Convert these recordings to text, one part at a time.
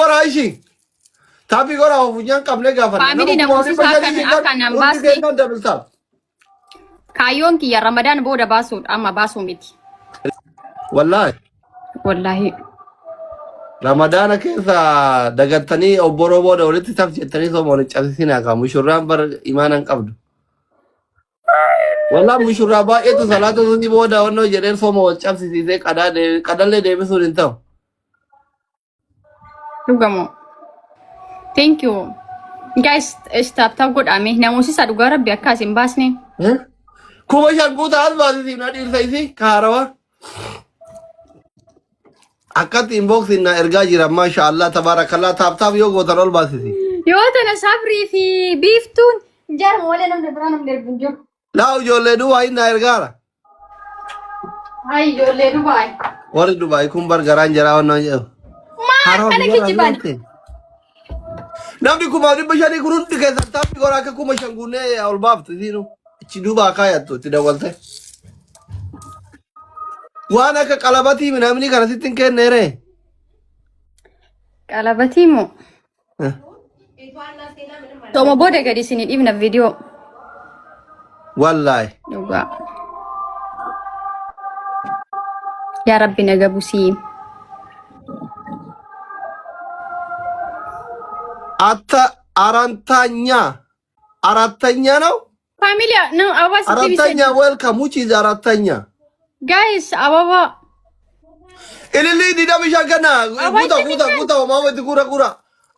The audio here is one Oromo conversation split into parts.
Qoraashi. Tapi qoraa ofunyaan qabne gaafanna. Family namoota akkanaan baasne. Kaayyoon kiyya Ramadaan booda baasuudha amma baasuu miti. Wallahi. Ramadana keessa dagattanii obboroo booda walitti taf jettanii sooma walitti cabsisinaa kaa mushurraan bar imaanan qabdu. Wallahi mushurraa baay'eetu salaata sunni booda wannoo jedheen sooma wal cabsisiisee qadallee deebisuun hin ta'u. Dhugamoo. Thank you. Guys, stop godhame namoonni isa dhugaa rabbi akka isin baasne. Kuma shanguuta as baasisiif na dhiirsa isii kaarawa. Akkatti inboxing na ergaa jira maashaallah tabarakallah taaptaaf yoo gootan ol baasisi. Yoo tana sabrii fi biiftuun jaarma wala namni biraa namni darbu jiru. Laa ijoollee Dubaay na ergaara. Hai ijoollee Dubaay. Warri Dubaay kun bargaraan jira wannan jedhu. Maal kana kijibaan. Namni kuma dhibba shanii kun hundi keessatti taaphi goraa akka kuma shan guunnee ol baaftu isiinu ichi Dubaa kaayattu itti dabalte. Waan akka qalabatii namni kana sitti hin kenneere. Qalabatii moo? Tooma booda gadi isin dhiibna viidiyoo. Wallahi. Dhugaa. Yaa Rabbi naga busii. Aratanya ነው? Familia no awas Aratanya welcome which is Aratanya? Guys, ababa. Ilili didamisha kana. Guta mama kura.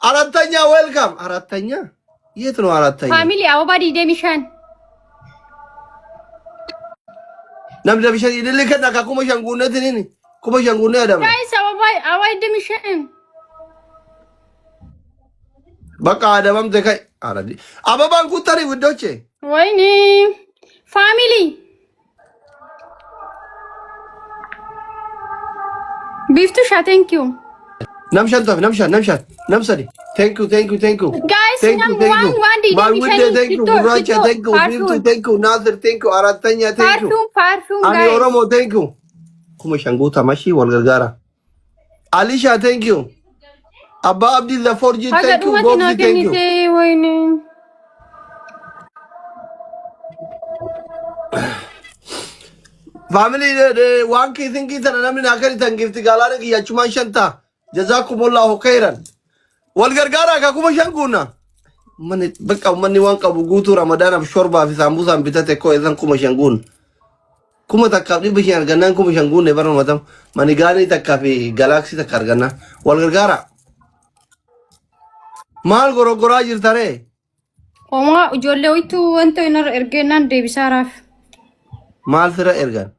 Aratanya welcome. Aratanya? Yetu no Aratanya. Family ababa didamishan. Nam didamishan ilili kana ka kuma shangune tinini. Kuma shangune adam. Guys, ababa didamishan. Baka adamam dekai. Aradi. Ababan kutari widoche. Wayne. Family. Biftusha, thank you. Namshan. Thank you. Guys, thank you. Malwide, thank you. Muracha, thank you. Biftu, thank you. Nazir, thank you. Aratanya, thank you. Parfum, Ami guys. Oromo, thank you. Kuma shanguta mashi walgargara. Alisha, thank you. Abba Abdi the 4G, thank you. Bobsi, thank you. Wayne. Family, one key thing is an amin akari and give the galari yachuman shanta. Jazakumullahu khairan. Walgargara kakuma shanguna. Money back of money one kabugutu Ramadan of Shorba, Sambusa and Bitate ko ezan kuma shangun. Kuma takabi bishan ganan kuma shangun never madam. Manigani takapi galaxy the kargana. Walgargara. Mal gorogora jirtare. Oma ijoollee hoytuu wanta inar ergeenaan deebisaraaf. Mal sira ergan.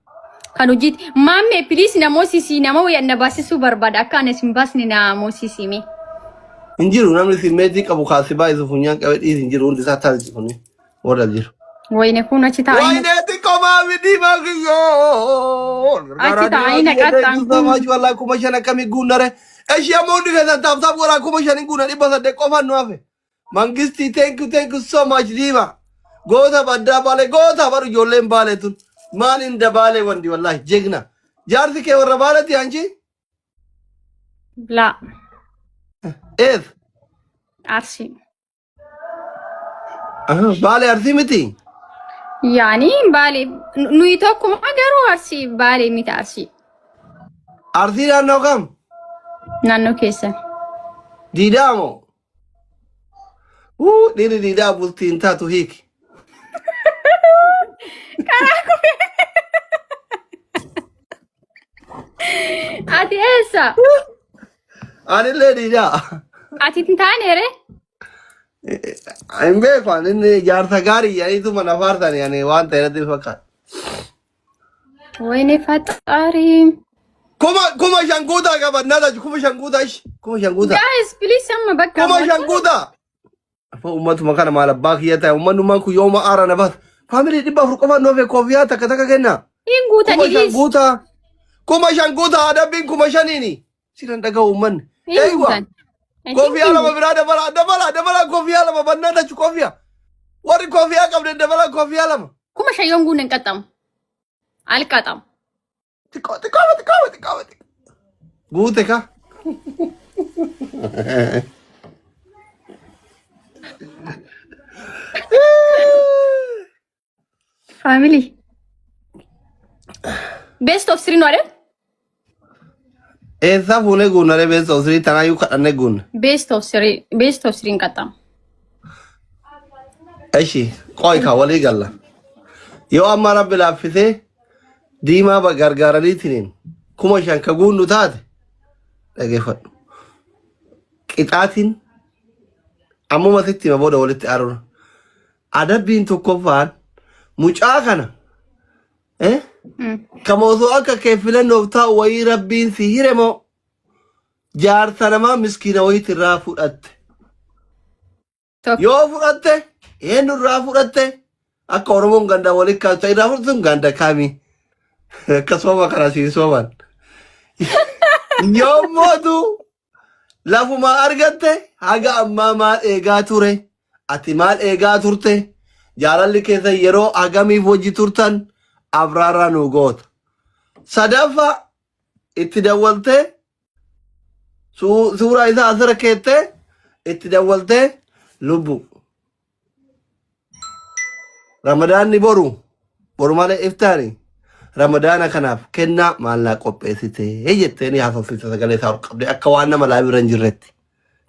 Kan hojii maamme please namoosisi nama wayanna baasisuu barbaada akka anas hin baasne namoosisi mi. Injiru namni simeetii qabu kaasibaa isa funyaan qabee dhiis injiru hundi isaa taasisi kuni warra jiru. Wayne kun achi taa'ee. Wayne xiqqoomaa miti maakiyyoo. Achi taa'ee naqataan kun. Wallahi kuma shan akkamii guunnare. Eshii ammoo hundi keessan taaptaap goraa kuma shanii guunna 300 qofaan nu hafe. Mangisti thank you so much diva. Goota baddaa baale goota baru ijoolleen baale tun. Maal inda baale wandi wallahi jegna. Jaarsi kee warra baaleti anchi? La. Eef. Arsi. Baale arsi miti? Yaani baale nuyi tokkuma garuu arsi baale miti arsi. Arsi naannoo kam? Naannoo keessa. Diidaa moo? Dhiirri diidaa bultiin taatu hiiki. Ati eessa? Anillee diidaa. Ati hin taanere? Hin beeku inni jaarsa gaarii yaaniitu mana faarsan yaani waan ta'e irratti fakkaata. Wayne faxaari. Kuma shanguutaa qabannaa kuma shanguutaa ishi. Kuma shanguutaa. Guys, please amma bakka. Kuma shanguutaa. Ummatuma kana maal abbaa kiyya ta'e uummanummaan kun yooma aara na baata. Faamilii 400 qofaan nuuf koofiyaa takka kenna. Hin guuta dhiis. Kuma shanguutaa adabbiin kuma shaniini. Sidan dhaga'u uummanni. Eeywa. Koofiyaa lama biraa dabala koofiyaa lama bannaa tachu koofiyaa. Warri koofiyaa qabdan dabala koofiyaa lama. Kuma shayyoon guunan qaxxamu. Alqaxamu. Xiqqoo. Guute ka. family best of three no አይደል? Esa fune gunare best of three tanayu kadane gun. best of three እንቀጣም። እሺ ቆይ ካወሌ ጋላ yoo amma rabbi laaffisee diimaa gargaaraniitiin kuma shan ka guunnu taate dhageeffadhu. Qixaatiin ammuma sitti ma booda walitti aarura. Adabbiin tokkoffaan mucaa kana kama osoo akka kee filannoof taa'u wayii rabbiin si hire moo jaarsa namaa miskiina wayiit irraa fudhatte. Yoo fudhatte eenyu irraa fudhatte akka Oromoon ganda walitti kaasa irraa fudhatuun ganda kaami akkasuma kana siisoman yommootu lafuma argatte haga ammaa maal eegaa ture ati maal eegaa turte jaalalli keessa yeroo hagamiif hojii turtan abraarraa nu goota. Sadaffa itti dawwaltee suuraa isaa asirra keettee itti dawwaltee lubbu. Ramadaanni boru malee iftaani ramadaana kanaaf kennaa maallaa qopheessitee jetteeni haasofsiisa sagalee isaa qabdee akka waan nama laa bira hin jirretti.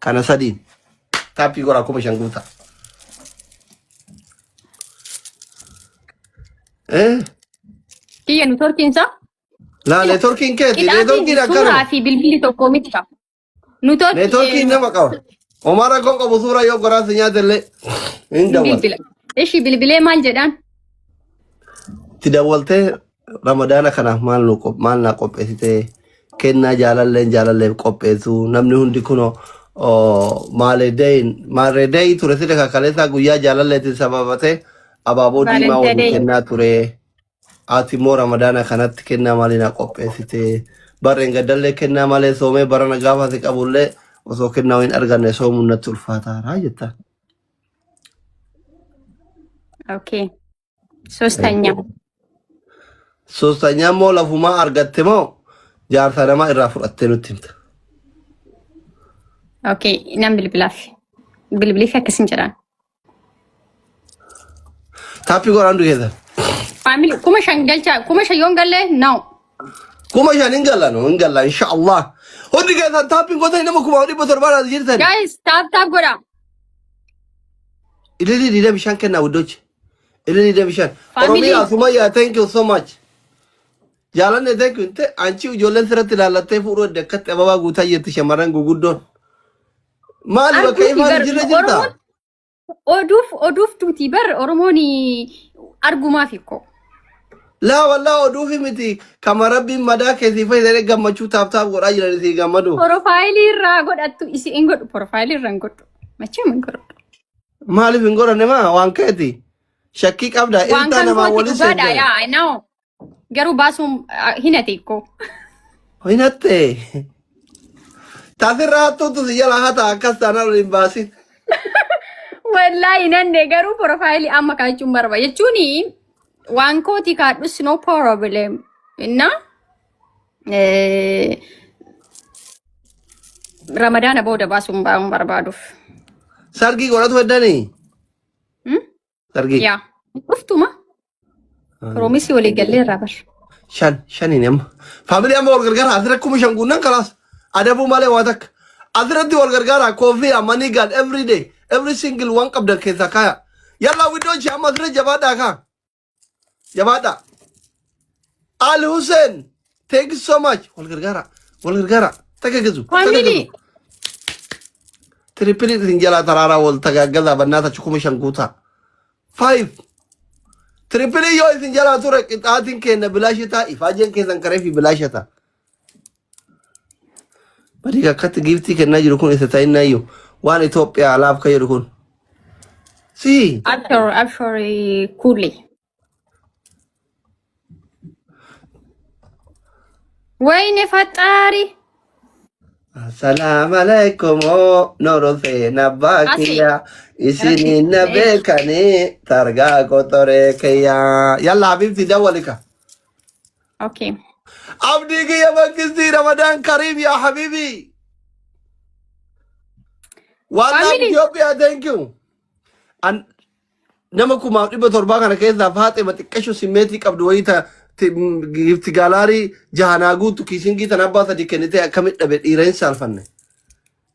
Kana sadiin taappii goraa 5,000 guutaa. Kiyya nu torkiinsa? Laa neetworkiin keeti neetworkiin akkana. Suuraa fi bilbilli tokko miti qaba. Neetworkiin nama qaba. Omara kon qabu suuraa yoo goraasa nyaatellee hin dawwal. Ishi bilbilee maal jedhaan? Itti dawwaltee ramadaana kanaaf maal naa qopheessitee kennaa jaalalleef qopheessu namni hundi kunoo maaledee ture sida kakaleessaa guyyaa jaalalleetiin sababatee abaaboo diimaa waliin kennaa ture. Ati immoo ramadaana kanatti kennaa maalii naa qopheessitee barreen gaddallee kennaa malee soomee barana gaafa si qabullee osoo kennaa hin arganne soomuun natti ulfaataa jettaa. Okay. Soostanya moo lafumaa argatte moo jaarsa namaa irraa fudhattee nutti himta. Okay, nan bilbilaaf akkasin jedhaan. Taappii goraan dugeessa. Family kuma shan yoon galle no. Kuma shan hin galla inshallah. Hundi keessan taappiin gosa nama 700 jirtan. Guys, taap godha. Ilili dida bishaan kennaa wuddochi. Ilili dida bishaan. Oromiyaa Sumayyaa thank you so much. Jaalanne thank you. Anchi ijoolleen sirratti ilaallattee fuudhuu dekkatti ababaa guutaa jirti shamarran guguddoon. Maali bakka ifaan jirra jirta? Oduuf tuuti bar Oromoon argumaaf ikko. Laa wallaa oduufi miti kama rabbiin madaa keessii fayyadee gammachuu taaptaaf godhaa jiran isii gammadu. Profaayilii irraa godhattu isii hin godhu. Profaayilii irraa hin godhu. Machee hin godhu. Maaliif hin godhanne maa waan keeti? Shakkii qabdaa ilta namaa waliin seegaa. Yaa naaw garuu baasuun hinate ikko. Hinatte. Taasirraa hattuutu si jala hata akkas taanaan waliin baasin. Wallahi hinanne garuu profaayilii amma kaachuun barba jechuuni. Waan kooti kaadhus no problem. Inna Ramadaana booda baasuun barbaaduuf. Sargii godhatu heddanii? Sargii? Yaa. Dhuftuma. Roomisi walii gallee irraa bar. Shaniin amma. Faamilii amma wal gargaara asirra 5,000 guunnaan kalaas. Adabuu malee waa takka. Asirratti wal gargaara koofii ammanii gaal every day. Every single one qabdan keessaa kaaya. Yalla widdoon ishee amma asirra jabaadhaa kaa. Jabaadhaa. Ali Hussein. Thank you so much. Wal gargaara. Takka gezu. Family. Triple rinjala tarara wal tagaggaza bannata 5,000 guutaa. 5. Triple yoo isin jala ture qixaatiin kenna bilaashita ifaajeen keessan karee fi bilaashata. Bari akkatti giftii kennaa jiru kun isa ta'inna iyyuu waan Itoophiyaa alaaf ka jedhu kun. Si. Actually coolly. Wayne fatari. Assalamu alaikum norose nabakiya isini nabekani targa kotore kaya yalla habibti dawalika. Okay. Abdi ya Makisti Ramadan Karim ya habibi. Wallah Ethiopia, thank you. And nama kuma dhiba torba kana keessa Faaxima xiqqashu simmeetii qabdu wayita gifti galaarii jahanaa guutu kiisingii tan abbaa sadi kennite akkamit dhabe dhiira hin saalfanne.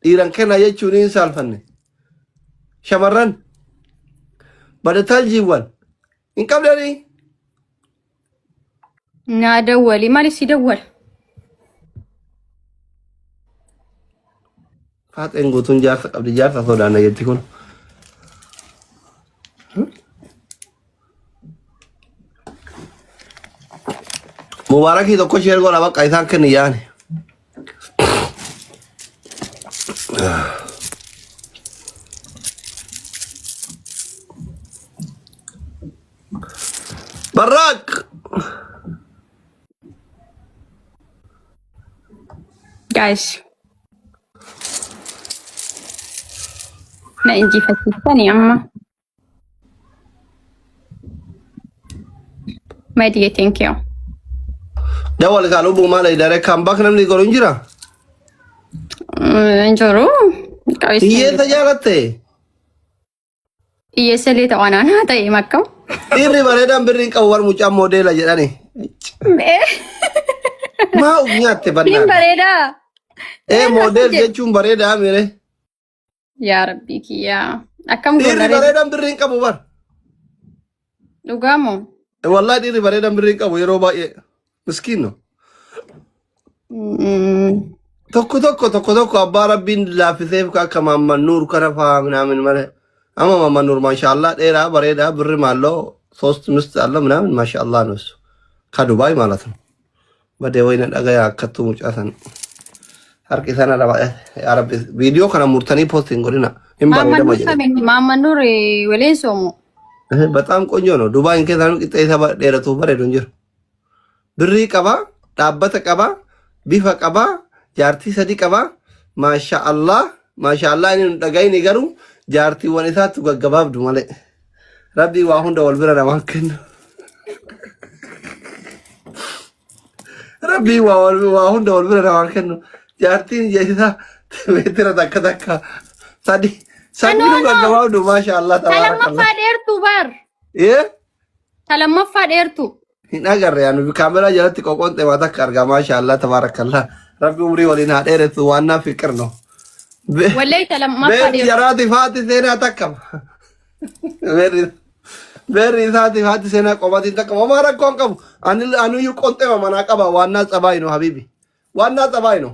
Dhiiran kenna jechuun hin saalfanne. Shamarran badatal jiwwan hin qabdanii. Naa dawwali maaliif si dawwal? Faaxeen guutuun jaarsa qabdi jaarsa sodaanna jetti kun. Mubarakii tokko sheer godha bakka isaan kenni yaani. Barak! Guys. Na injifachiisanii amma. My dear, thank you. Dawal ka lubu malay direct comeback namni goron jira. Enjoro. Iye tajalatte. Iye selita wanana ta'e makkam. Irri bareedan birrin qawwar mucaa modela jedhani. Ma unyaatte banna. Bin bareeda. Model jechuun bareeda mire. Ya Rabbi kiyya. Akkam Irri goonare. bareedan birrin qabu bar. Dhugaamoo. Wallahi irri bareedan birrin qabu yeroo baay'ee. Miskiino. Tokko abbaa rabbiin laaffiseef akka Maamman Nuur kana fa'aa ምናምን ማለት ama Maamman Nuur ማሻአላህ ጤራ በሬዳ ብርም አለው 3 ሚስት አለው ምናምን ማሻአላህ ነው እሱ ከዱባይ ማለት ነው በደው ወይነ ደጋ ያከቱ ሙጫሰን አርቂሰና ለባ ያ ረቢ ቪዲዮ ከነ ሙርተኒ ፖስቲንግ ጎዲና Maamman Nuur ሰሜን Maamman Nuur ወሌሶሞ በጣም ቆንጆ ነው ዱባይን ከዛኑ ቂጤ ደረቱ በሬዶ እንጂ ብሪ ቀባ ዳበተ ቀባ ቢፈ ቀባ ጃርቲ ሰዲ ቀባ ማሻአላህ እኔ ደጋይ ነገሩ ጃርቲ ወኔታት ገገባብዱ ማለት ረቢ ዋሁን ደወል ብረ ለማከን ረቢ ዋሁን ደወል ብረ ለማከን ጃርቲን የታ ቤትረ ተከተካ ሰዲ ገገባብዱ ማሻአላህ ተባረከላህ ተለመፋ ደርቱ Nagar ya nubi kamera jalatti qoqonte mata karga mashallah tabarakallah rabbi umri walina deret wana fikir no wallahi talamma fadi jarati fati sena takam beri fati sena qomati takam mara konkam anu yu qonte mana qaba wana tsabai no habibi wana tsabai no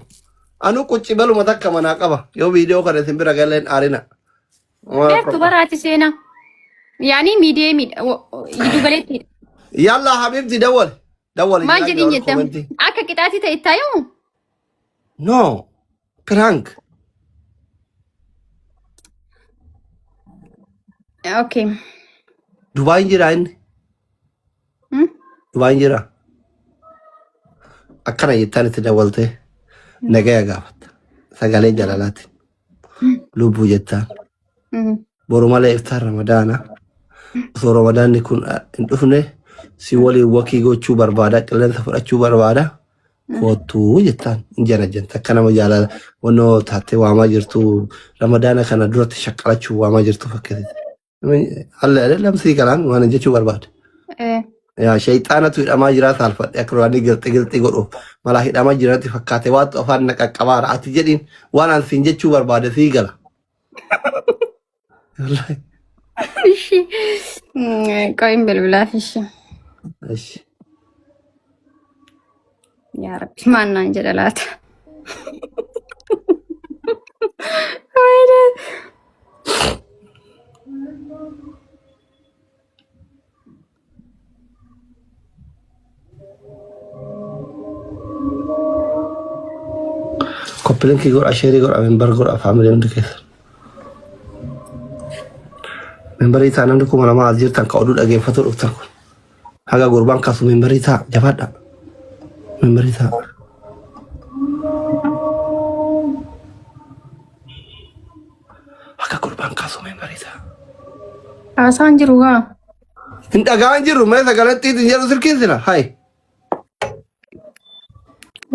anu kuchi belu matakka mana qaba yo video kare simbira galen arina ertu barati sena yani midie yidu galeti يلا حبيبتي دول ما جدين جدا اكا كتاتي تايتايو نو برانك اوكي دبي جيران دبي جيرا اكنا يتاني تدولته نجايا غافت سغالي جلالات لوبو جتا بورماله افطار رمضان سو رمضان يكون ندفنه si wali waki gochuu barbaada qilleensa fudhachuu barbaada kootu jettaan injana kana majaalala wono taate waamaa jirtu ramadaana kana duratti shaqqalachuu waamaa jirtu fakkeessite alla lamsi kalaan waan jechuu barbaada yaa shayxaanatu hidhamaa jiraata alfadhe akka waan gilxi godhu mala hidhamaa jiraati fakkaate waan afaan naqaqqabaara ati jedhiin waan an siin jechuu barbaada sii gala wallahi እሺ ቆይም ብልብላት እሺ እሺ ያ ረቢ ማን አንጀላላት ወይኔ ኮፕሊንክ ጎር አሸሪ ጎር አሜንበር ጎር ፋሚሊ እንድከስ Memberita namni kuma nama azirtan ka odu dhageeffatu dhuftan kun haga gurbaan kasu memberita jabaadha memberita haga gurbaan kasu memberita asaan jiru gaa hin dhagaan jiru mee sagalattii jedhu sirkiisina hay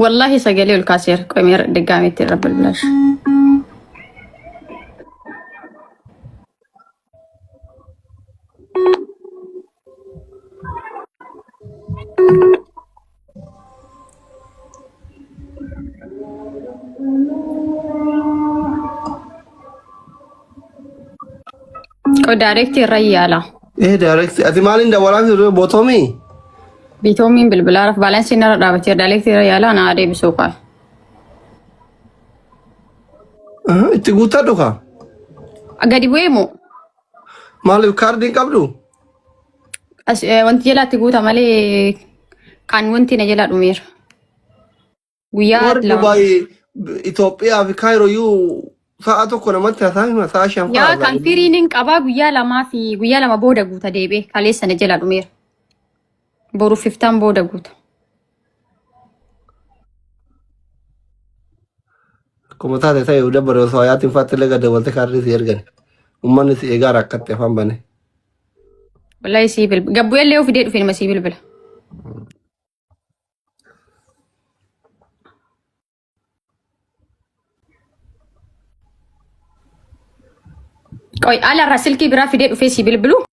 wallahi sagalee ol kaaseer qomeer degaametti rabbil bilash Qoy direct irra yaala. Direct ati maalin dawwalaaf jiru bootomi? Bitoomiin bilbilaaraaf baalansii narra dhaabateera direct irra yaala na deebisuu qaba. Itti guutaa dhuka. Gadi bu'eemo. Maaliif kaardiin qabdu? As wanti jalaatti guuta malee kan wanti na jala dhumeera. Guyyaa Warri Dubaay Itoophiyaa fi Kaayiroo yuu sa'a tokko namatti haasa'ima sa'a shan yaa kan firiinin qabaa guyyaa lama booda guuta deebee kaleessa na jala dhumeera. Boru 15 booda guuta. Akkuma taate ta'e dabbare osoo hayaatiin faatti laga dabalte kaardii si ergan. Uummanni si eegaa rakkatti afaan bane. Wallahi si bilbila. Gabbuu illee ofii dhufee nama si bilbila. Qoy ala irraa silkii biraa fidee dhufee si bilbilu.